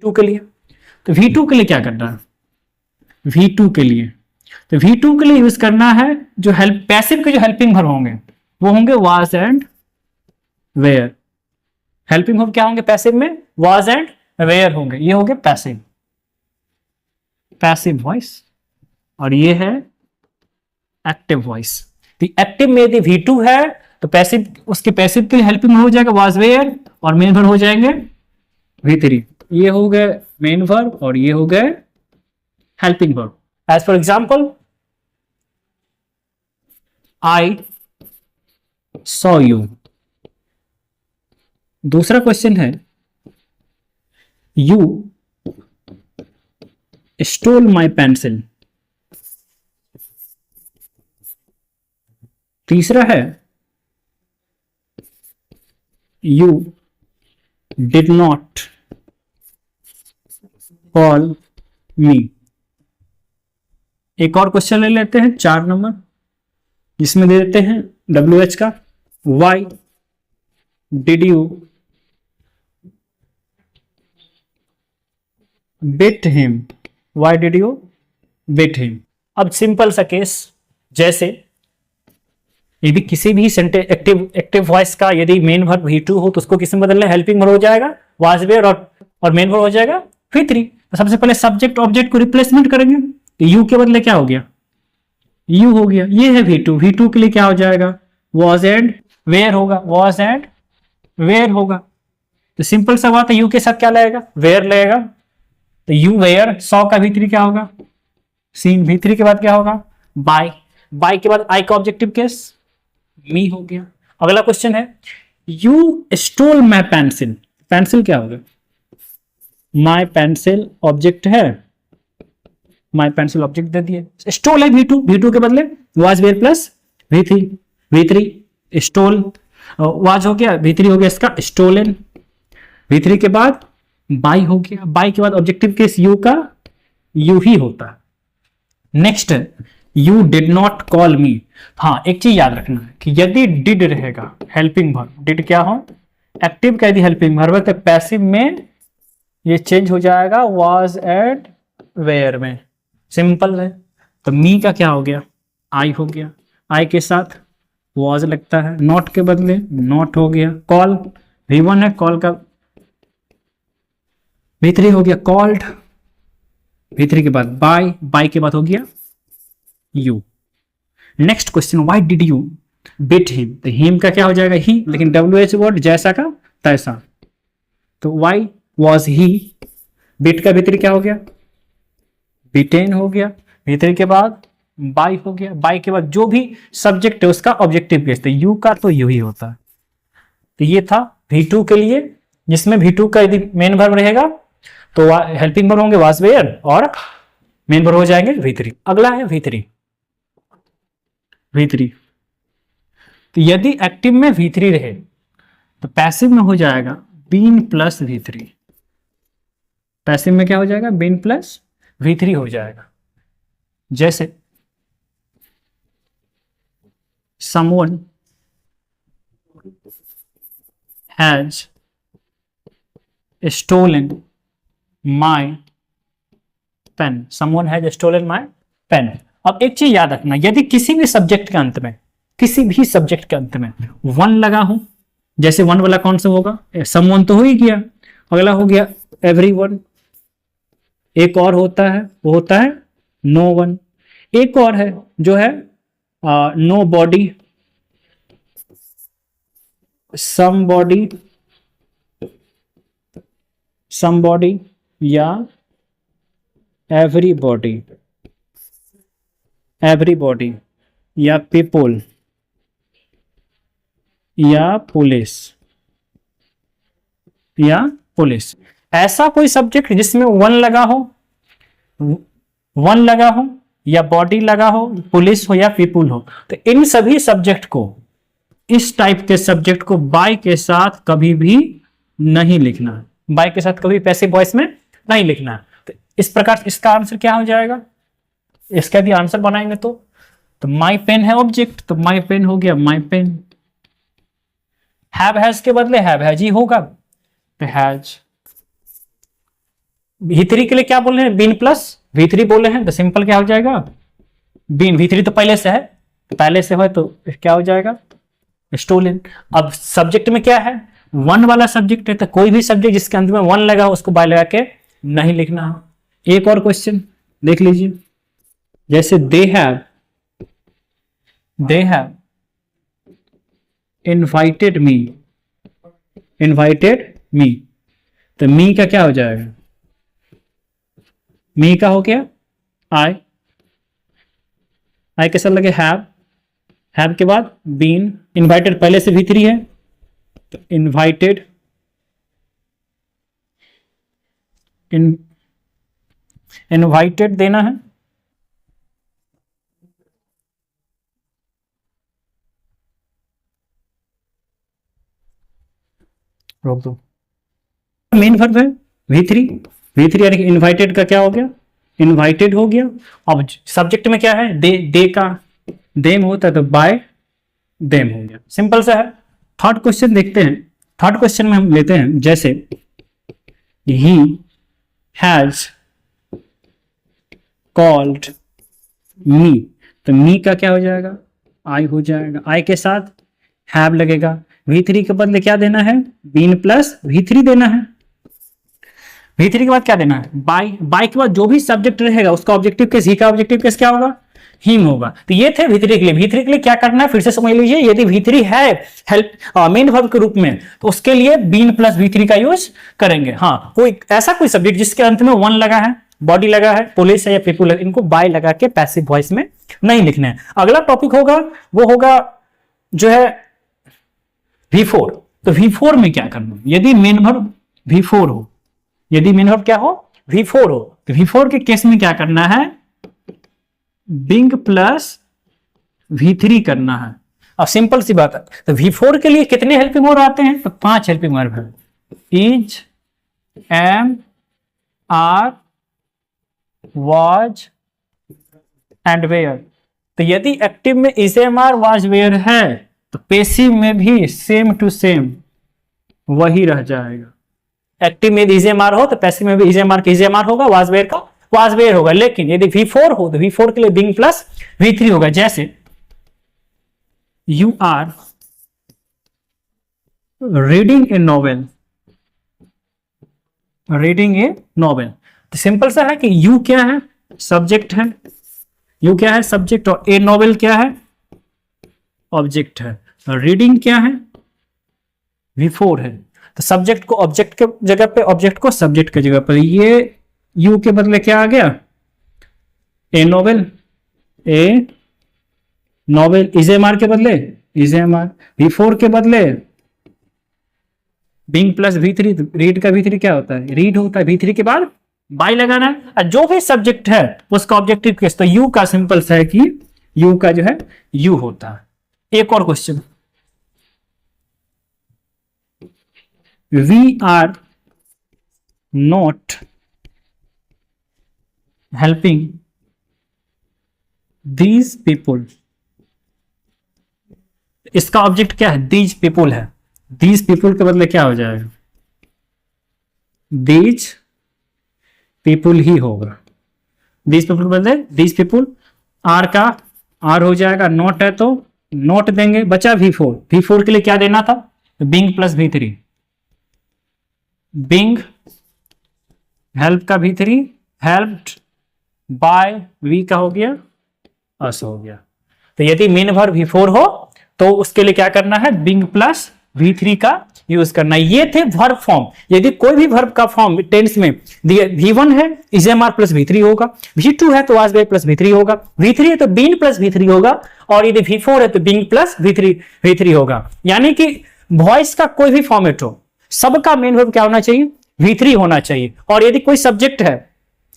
To के लिए। तो V2 के लिए क्या करना है? V2 के लिए तो V2 के लिए यूज करना है जो हेल्प पैसिव के जो हेल्पिंग वर्ब होंगे वो होंगे was and were. Helping verb क्या होंगे पैसिव में? वाज एंड वेयर होंगे। ये होंगे पैसिव वॉइस और ये है एक्टिव वॉइस। तो एक्टिव में यदि V2 है तो पैसिव, उसके पैसिव के लिए हेल्पिंग हो जाएगा वाज वेयर और मेन वर्ब हो जाएंगे V3। ये हो गए मेन वर्ब और ये हो गए helping verb. As for example I saw you. दूसरा क्वेश्चन है यू स्टोल माई पेंसिल। तीसरा है you did not call me. एक और क्वेश्चन ले लेते हैं 4 नंबर, जिसमें दे देते हैं WH का why did you bit him. Why did you bit him. अब सिंपल सा केस, जैसे यदि किसी भी सेंटेंस एक्टिव वॉइस का यदि मेन वर्ब V2 हो तो उसको किसमें बदलना है? हेल्पिंग वर्ब हो जाएगा वाज वेयर और मेन वर्ब हो जाएगा V3। तो सबसे पहले सब्जेक्ट ऑब्जेक्ट को रिप्लेसमेंट करेंगे तो यू के बदले क्या हो गया? यू हो गया। ये है V2 के लिए क्या हो जाएगा? वॉज एंड वेयर होगा। वॉज एंड वेयर होगा। तो सिंपल सा बात है, यू के साथ क्या लगेगा? वेयर लगेगा। तो यू वेयर सॉ का V3 क्या होगा? सीन। V3 के बाद क्या होगा? बाय के बाद आई का ऑब्जेक्टिव केस मी हो गया। अगला क्वेश्चन है you stole my pencil. Pencil क्या होगा? माई पेंसिल ऑब्जेक्ट है, माई पेंसिल ऑब्जेक्ट दे दिए। स्टोल है V2 के बदले was were plus V3 stole was हो गया, V3 हो गया इसका स्टोलन। V3 के बाद बाई हो गया। बाई के बाद ऑब्जेक्टिव केस यू का यू ही होता है। नेक्स्ट है यू डिड नॉट कॉल मी। हाँ, एक चीज याद रखना है कि यदि डिड रहेगा हेल्पिंग वर्ब, डिड क्या हो? एक्टिव का यदि हेल्पिंग वर्ब है तो पैसिव में ये चेंज हो जाएगा वाज एंड वेयर में। सिंपल है। तो मी का क्या हो गया? आई हो गया। आई के साथ वाज लगता है, नॉट के बदले नॉट हो गया। कॉल V1 है, कॉल का V3 हो गया कॉल्ड। V3 के बाद बाय के बाद हो गया you. Next question why did you bit him. तो हिम का क्या हो जाएगा? ही, लेकिन WH वर्ड जैसा का तैसा। तो व्हाई वॉज ही। बिट का V3 क्या हो गया? बिटेन हो गया। V3 के बाद बाय हो गया। बाय के बाद जो भी सब्जेक्ट है उसका ऑब्जेक्टिव केस, तो यू का तो यू ही होता है। तो ये था V2 के लिए, जिसमें V2 का यदि मेन वर्ब रहेगा तो हेल्पिंग वर्ब होंगे वाज वेयर और मेन वर्ब हो जाएंगे V3। अगला है V3। तो यदि एक्टिव में V3 रहे तो पैसिव में हो जाएगा बीन प्लस V3। पैसिव में क्या हो जाएगा? बीन प्लस V3 हो जाएगा। जैसे someone has stolen my pen। someone has stolen my pen। अब एक चीज याद रखना, यदि किसी भी सब्जेक्ट के अंत में वन लगा हो, जैसे वन वाला कौन सा होगा? someone तो हो ही गया। अगला हो गया everyone। एक और होता है, वो होता है no one। एक और है जो है नो बॉडी, somebody या everybody या people या पुलिस। ऐसा कोई सब्जेक्ट जिसमें वन लगा हो या बॉडी लगा हो, पुलिस हो या पीपुल हो, तो इन सभी सब्जेक्ट को, इस टाइप के सब्जेक्ट को बाय के साथ कभी भी नहीं लिखना है। बाय के साथ कभी पैसिव वॉइस में नहीं लिखना है। तो इस प्रकार इसका आंसर क्या हो जाएगा? इसका भी आंसर बनाएंगे तो माई पेन है ऑब्जेक्ट, तो माई पेन हो गया माई पेन। हैव हैज के बदले हैव हैज ही होगा, तो हैज। V3 के लिए क्या बोल रहे हैं, बीन प्लस V3 बोले हैं, तो सिंपल क्या हो जाएगा, बीन। V3 तो पहले से है, पहले से हो तो क्या हो जाएगा, स्टोलन। अब सब्जेक्ट में क्या है, वन वाला सब्जेक्ट है, तो कोई भी सब्जेक्ट जिसके अंत में वन लगा उसको बाय लगा के नहीं लिखना है। एक और क्वेश्चन देख लीजिए, जैसे दे हैव इनवाइटेड मी, तो मी का क्या हो जाएगा, मी का हो गया आई के साथ लगे हैव के बाद बीन, इनवाइटेड पहले से V3 है, तो इनवाइटेड देना है, रोक दो। मेन वर्ब है V3 यानी कि इनवाइटेड का क्या हो गया, इनवाइटेड हो गया। अब सब्जेक्ट में क्या है, दे का देम होता है, तो बाय देम हो गया, सिंपल सा है। थर्ड क्वेश्चन देखते हैं, थर्ड क्वेश्चन में हम लेते हैं, जैसे ही हैज कॉल्ड मी, तो मी का क्या हो जाएगा, आई हो जाएगा, आई के साथ हैव लगेगा, V3 के बदले क्या देना है, बीन प्लस V3 देना है। V3 के बाद क्या देना है, बाय के बाद जो भी सब्जेक्ट रहेगा उसका ऑब्जेक्टिव केस, ही का ऑब्जेक्टिव केस क्या होगा, हिम होगा। तो ये थे V3 के लिए। V3 के लिए क्या करना है फिर से समझ लीजिए, यदि V3 है हेल्प मेन वर्ब के रूप में, तो उसके लिए बीन प्लस V3 का यूज करेंगे। हाँ, कोई ऐसा कोई सब्जेक्ट जिसके अंत में वन लगा है, बॉडी लगा है, पुलिस है या पीपुल है, इनको बाय लगा के पैसिव वॉइस में नहीं लिखना है। अगला टॉपिक होगा वो होगा जो है V4। तो V4 में क्या करना है, यदि मेन वर्ब V4 हो, यदि मेन वर्ब क्या हो, V4 हो, तो V4 के केस में क्या करना है, बिंग प्लस V3 करना है। अब सिंपल सी बात है, तो V4 के लिए कितने हेल्पिंग वर्ब आते हैं, तो 5 हेल्पिंग वर्ब है, is, am, are, was and were. तो यदि एक्टिव में is, am, are, was, were है, तो पैसिव में भी सेम टू सेम वही रह जाएगा। एक्टिव में इज, एम, आर हो तो पैसिव में भी इज, एम, आर का इज, एम, आर होगा, वाज, वेयर का वाज, वेयर होगा। लेकिन यदि V4 हो तो V4 के लिए बिंग प्लस V3 होगा। जैसे you are reading a novel, reading a novel, तो सिंपल सा है कि यू क्या है, सब्जेक्ट है, यू क्या है सब्जेक्ट, और ए नॉवेल क्या है, ऑब्जेक्ट है। रीडिंग क्या है, V4 है, तो सब्जेक्ट को ऑब्जेक्ट के जगह पे, ऑब्जेक्ट को सब्जेक्ट की जगह पर, ये यू के बदले क्या आ गया, a novel, a novel, is, am, are के बदले इज, एम, आर, V4 के बदले बिंग प्लस V3, रीड का V3 क्या होता है, रीड होता है। V3 के बाद बाय लगाना है, और जो भी सब्जेक्ट है उसका ऑब्जेक्टिव केस, तो यू का सिंपल सा है कि यू का जो है यू होता है। एक और question, we are not helping these people, इसका ऑब्जेक्ट क्या है, दीज पीपुल है, दीज पीपुल के बदले क्या हो जाएगा, दीज पीपुल ही होगा, दीज पीपुल के बदले दीज पीपुल, आर का आर हो जाएगा, नॉट है तो नॉट देंगे, बचा V4, V4 के लिए क्या देना था, Bing plus V3, Bing help का V3, हेल्प्ड बाय वी का हो गया, अस हो गया। तो यदि मेन वर्ब V4 हो तो उसके लिए क्या करना है, बिंग प्लस V3 का यूज करना है। ये थे वर्ब फॉर्म। यदि कोई भी वर्ब का फॉर्म टेंस में V1 है is, am, are plus V3 होगा, V2 है तो वाज, वेयर प्लस V3 होगा, V3 है तो बीन प्लस V3 होगा, और यदि V4 है तो बिंग प्लस V3 होगा। यानी कि वॉइस का कोई भी फॉर्मेट हो, सबका मेन वर्ब क्या होना चाहिए, V3 होना चाहिए। और यदि कोई सब्जेक्ट है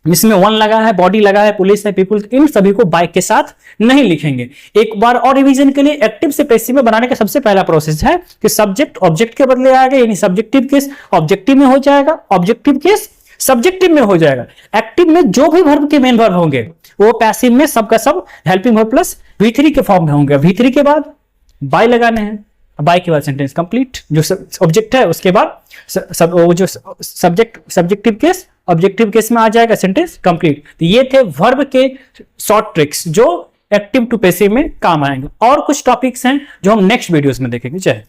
जिसमें वन लगा है, बॉडी लगा है, पुलिस है, पीपुल, इन सभी को बाय के साथ नहीं लिखेंगे। एक बार और रिवीजन के लिए, एक्टिव से पैसिव में बनाने का सबसे पहला प्रोसेस है कि सब्जेक्ट ऑब्जेक्ट के बदले आएगा, यानी सब्जेक्टिव केस ऑब्जेक्टिव में हो जाएगा, ऑब्जेक्टिव केस सब्जेक्टिव में हो जाएगा। एक्टिव में जो भी वर्ब के मेन वर्ब होंगे वो पैसिव में सबका सब हेल्पिंग वर्ब प्लस V3 के फॉर्म में होंगे। V3 के बाद बाय लगाने हैं, बाय के बाद सेंटेंस कंप्लीट, जो ऑब्जेक्ट है उसके बाद वो जो सब्जेक्टिव केस ऑब्जेक्टिव केस में आ जाएगा सेंटेंस कंप्लीट। तो ये थे वर्ब के शॉर्ट ट्रिक्स जो एक्टिव टू पैसिव में काम आएंगे। और कुछ टॉपिक्स हैं जो हम नेक्स्ट वीडियोस में देखेंगे। जय